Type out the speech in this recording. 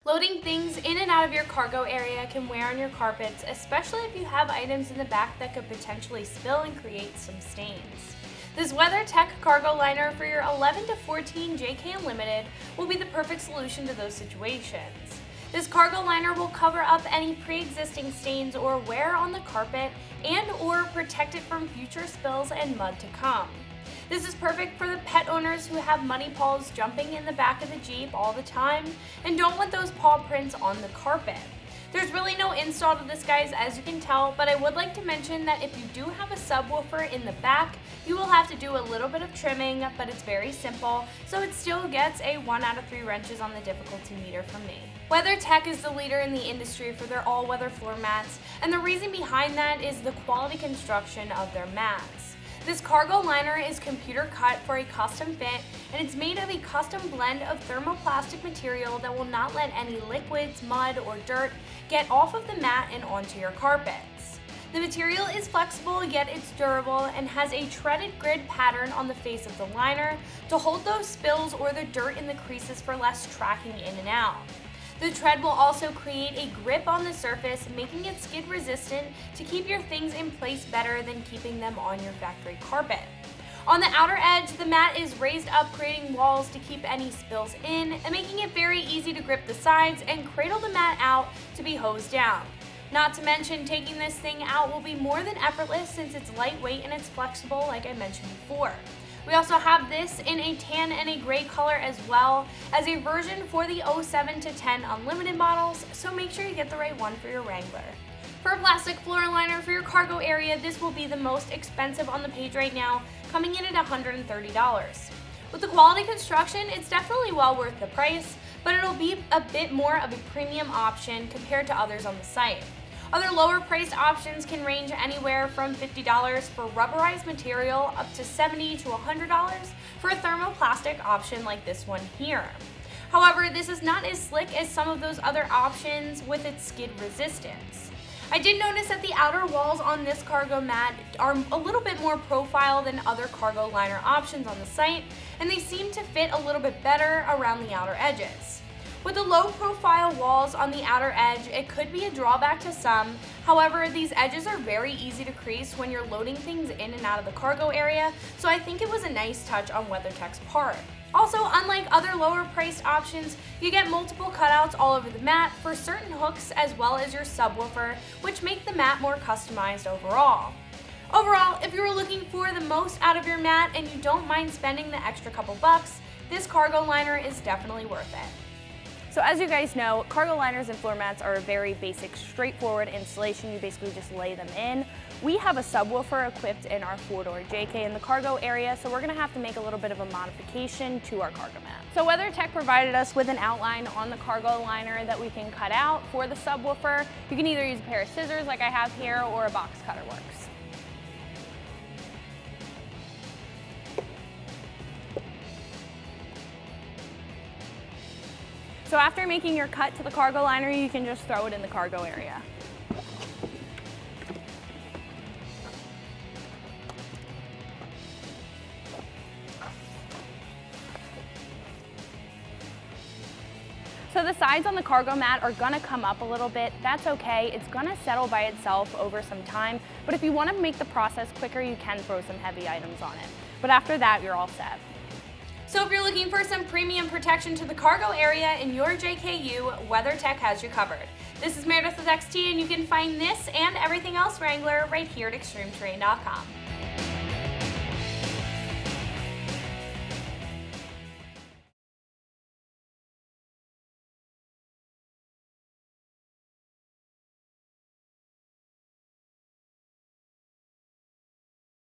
Loading things in and out of your cargo area can wear on your carpets, especially if you have items in the back that could potentially spill and create some stains. This Weathertech Cargo Liner for your 11 to 14 JK Unlimited will be the perfect solution to those situations. This cargo liner will cover up any pre-existing stains or wear on the carpet and/or protect it from future spills and mud to come. This is perfect for the pet owners who have muddy paws jumping in the back of the Jeep all the time and don't want those paw prints on the carpet. There's really no install to this, guys, as you can tell, but I would like to mention that if you do have a subwoofer in the back, you will have to do a little bit of trimming, but it's very simple, so it still gets a 1 out of 3 wrenches on the difficulty meter from me. Weathertech is the leader in the industry for their all-weather floor mats, and the reason behind that is the quality construction of their mats. This cargo liner is computer cut for a custom fit, and it's made of a custom blend of thermoplastic material that will not let any liquids, mud, or dirt get off of the mat and onto your carpets. The material is flexible, yet it's durable, and has a treaded grid pattern on the face of the liner to hold those spills or the dirt in the creases for less tracking in and out. The tread will also create a grip on the surface, making it skid resistant to keep your things in place better than keeping them on your factory carpet. On the outer edge, the mat is raised up, creating walls to keep any spills in and making it very easy to grip the sides and cradle the mat out to be hosed down. Not to mention, taking this thing out will be more than effortless since it's lightweight and it's flexible like I mentioned before. We also have this in a tan and a gray color as well as a version for the 07 to 10 Unlimited models, so make sure you get the right one for your Wrangler. For a plastic floor liner for your cargo area, this will be the most expensive on the page right now, coming in at $130. With the quality construction, it's definitely well worth the price, but it'll be a bit more of a premium option compared to others on the site. Other lower priced options can range anywhere from $50 for rubberized material up to $70 to $100 for a thermoplastic option like this one here. However, this is not as slick as some of those other options with its skid resistance. I did notice that the outer walls on this cargo mat are a little bit more profile than other cargo liner options on the site, and they seem to fit a little bit better around the outer edges. With the low profile walls on the outer edge, it could be a drawback to some. However, these edges are very easy to crease when you're loading things in and out of the cargo area, so I think it was a nice touch on Weathertech's part. Also, unlike other lower priced options, you get multiple cutouts all over the mat for certain hooks as well as your subwoofer, which make the mat more customized overall. Overall, if you were looking for the most out of your mat and you don't mind spending the extra couple bucks, this cargo liner is definitely worth it. So as you guys know, cargo liners and floor mats are a very basic, straightforward installation. You basically just lay them in. We have a subwoofer equipped in our 4-door JK in the cargo area, so we're gonna have to make a little bit of a modification to our cargo mat. So Weathertech provided us with an outline on the cargo liner that we can cut out for the subwoofer. You can either use a pair of scissors like I have here, or a box cutter works. So after making your cut to the cargo liner, you can just throw it in the cargo area. So the sides on the cargo mat are gonna come up a little bit. That's okay. It's gonna settle by itself over some time, but if you wanna make the process quicker, you can throw some heavy items on it. But after that, you're all set. So if you're looking for some premium protection to the cargo area in your JKU, Weathertech has you covered. This is Meredith with XT, and you can find this and everything else Wrangler right here at ExtremeTerrain.com.